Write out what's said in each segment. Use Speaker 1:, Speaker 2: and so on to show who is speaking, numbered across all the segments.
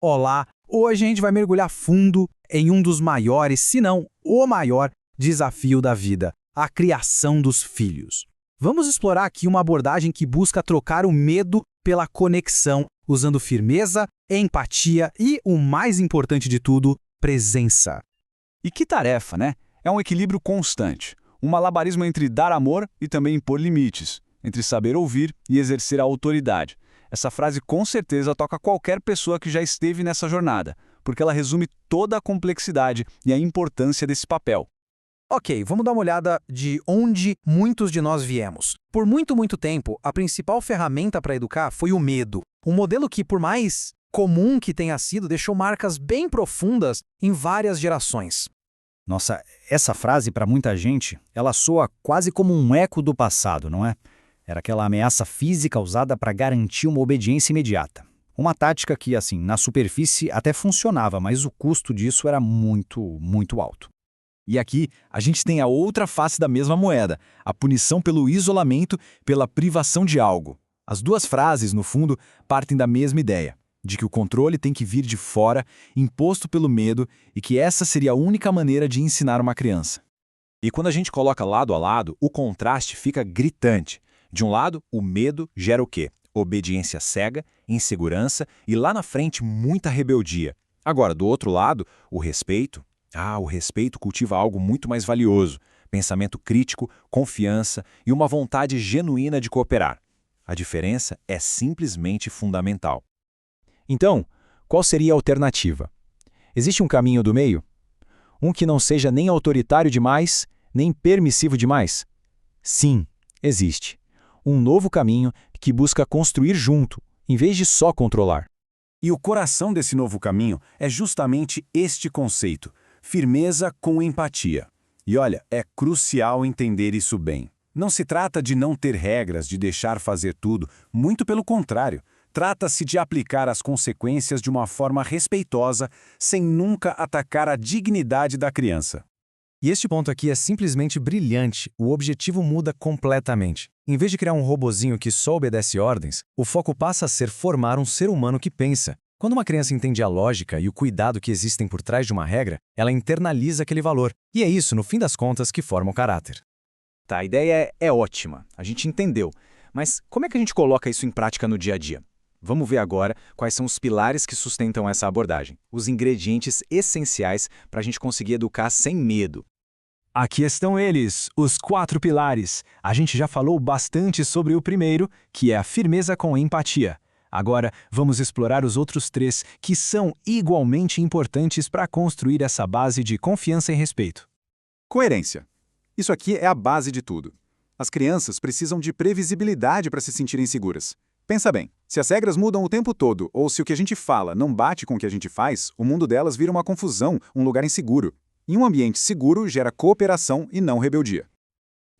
Speaker 1: Olá! Hoje a gente vai mergulhar fundo em um dos maiores, se não o maior, desafio da vida, a criação dos filhos. Vamos explorar aqui uma abordagem que busca trocar o medo pela conexão, usando firmeza, empatia e, o mais importante de tudo, presença.
Speaker 2: E que tarefa, né? É um equilíbrio constante. Um malabarismo entre dar amor e também impor limites, entre saber ouvir e exercer a autoridade. Essa frase com certeza toca qualquer pessoa que já esteve nessa jornada, porque ela resume toda a complexidade e a importância desse papel.
Speaker 1: Ok, vamos dar uma olhada de onde muitos de nós viemos. Por muito tempo, a principal ferramenta para educar foi o medo. Um modelo que, por mais comum que tenha sido, deixou marcas bem profundas em várias gerações.
Speaker 3: Nossa, essa frase para muita gente, ela soa quase como um eco do passado, não é? Era aquela ameaça física usada para garantir uma obediência imediata. Uma tática que, assim, na superfície até funcionava, mas o custo disso era muito alto.
Speaker 2: E aqui a gente tem a outra face da mesma moeda, a punição pelo isolamento, pela privação de algo. As duas frases, no fundo, partem da mesma ideia, de que o controle tem que vir de fora, imposto pelo medo, e que essa seria a única maneira de ensinar uma criança. E quando a gente coloca lado a lado, o contraste fica gritante. De um lado, o medo gera o quê? Obediência cega, insegurança e lá na frente muita rebeldia. Agora, do outro lado, o respeito. O respeito cultiva algo muito mais valioso, pensamento crítico, confiança e uma vontade genuína de cooperar. A diferença é simplesmente fundamental. Então, qual seria a alternativa? Existe um caminho do meio? Um que não seja nem autoritário demais, nem permissivo demais? Sim, existe. Um novo caminho que busca construir junto, em vez de só controlar.
Speaker 4: E o coração desse novo caminho é justamente este conceito: firmeza com empatia. E olha, é crucial entender isso bem. Não se trata de não ter regras, de deixar fazer tudo, muito pelo contrário. Trata-se de aplicar as consequências de uma forma respeitosa, sem nunca atacar a dignidade da criança.
Speaker 1: E este ponto aqui é simplesmente brilhante, o objetivo muda completamente. Em vez de criar um robozinho que só obedece ordens, o foco passa a ser formar um ser humano que pensa. Quando uma criança entende a lógica e o cuidado que existem por trás de uma regra, ela internaliza aquele valor. E é isso, no fim das contas, que forma o caráter.
Speaker 2: Tá, a ideia é ótima, a gente entendeu. Mas como é que a gente coloca isso em prática no dia a dia? Vamos ver agora quais são os pilares que sustentam essa abordagem, os ingredientes essenciais para a gente conseguir educar sem medo.
Speaker 4: Aqui estão eles, os 4 pilares. A gente já falou bastante sobre o primeiro, que é a firmeza com empatia. Agora, vamos explorar os outros 3, que são igualmente importantes para construir essa base de confiança e respeito.
Speaker 5: Coerência. Isso aqui é a base de tudo. As crianças precisam de previsibilidade para se sentirem seguras. Pensa bem, se as regras mudam o tempo todo, ou se o que a gente fala não bate com o que a gente faz, o mundo delas vira uma confusão, um lugar inseguro. E um ambiente seguro gera cooperação e não rebeldia.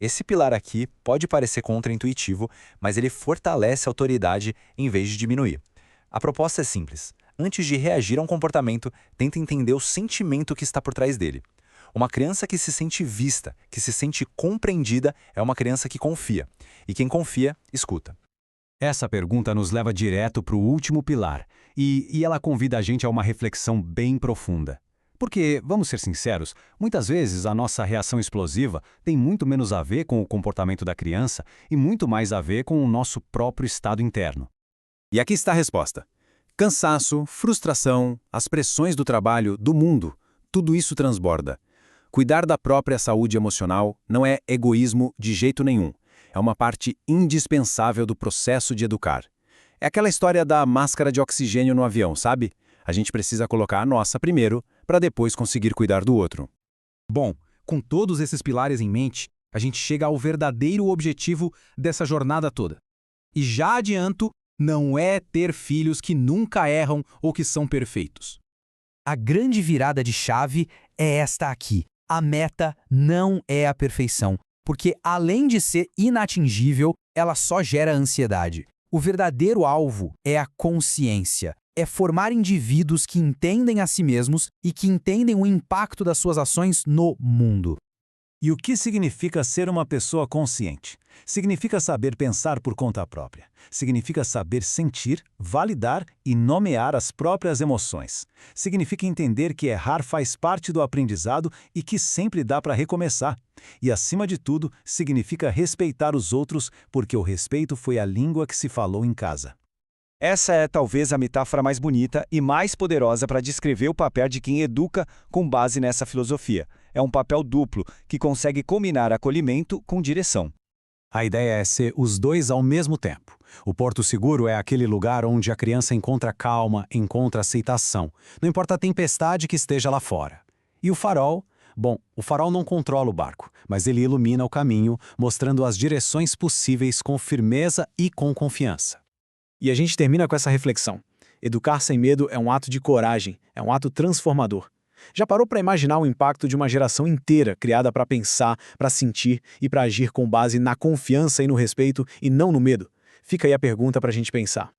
Speaker 6: Esse pilar aqui pode parecer contraintuitivo, mas ele fortalece a autoridade em vez de diminuir. A proposta é simples. Antes de reagir a um comportamento, tenta entender o sentimento que está por trás dele. Uma criança que se sente vista, que se sente compreendida, é uma criança que confia. E quem confia, escuta.
Speaker 4: Essa pergunta nos leva direto para o último pilar, e ela convida a gente a uma reflexão bem profunda. Porque, vamos ser sinceros, muitas vezes a nossa reação explosiva tem muito menos a ver com o comportamento da criança e muito mais a ver com o nosso próprio estado interno.
Speaker 5: E aqui está a resposta. Cansaço, frustração, as pressões do trabalho, do mundo, tudo isso transborda. Cuidar da própria saúde emocional não é egoísmo de jeito nenhum. É uma parte indispensável do processo de educar. É aquela história da máscara de oxigênio no avião, sabe? A gente precisa colocar a nossa primeiro, para depois conseguir cuidar do outro.
Speaker 1: Bom, com todos esses pilares em mente, a gente chega ao verdadeiro objetivo dessa jornada toda. E já adianto, não é ter filhos que nunca erram ou que são perfeitos. A grande virada de chave é esta aqui. A meta não é a perfeição, porque além de ser inatingível, ela só gera ansiedade. O verdadeiro alvo é a consciência. É formar indivíduos que entendem a si mesmos e que entendem o impacto das suas ações no mundo.
Speaker 4: E o que significa ser uma pessoa consciente? Significa saber pensar por conta própria. Significa saber sentir, validar e nomear as próprias emoções. Significa entender que errar faz parte do aprendizado e que sempre dá para recomeçar. E, acima de tudo, significa respeitar os outros, porque o respeito foi a língua que se falou em casa.
Speaker 3: Essa é talvez a metáfora mais bonita e mais poderosa para descrever o papel de quem educa com base nessa filosofia. É um papel duplo, que consegue combinar acolhimento com direção.
Speaker 5: A ideia é ser os dois ao mesmo tempo. O porto seguro é aquele lugar onde a criança encontra calma, encontra aceitação. Não importa a tempestade que esteja lá fora. E o farol? Bom, o farol não controla o barco, mas ele ilumina o caminho, mostrando as direções possíveis com firmeza e com confiança.
Speaker 7: E a gente termina com essa reflexão. Educar sem medo é um ato de coragem, é um ato transformador. Já parou para imaginar o impacto de uma geração inteira criada para pensar, para sentir e para agir com base na confiança e no respeito e não no medo? Fica aí a pergunta para a gente pensar.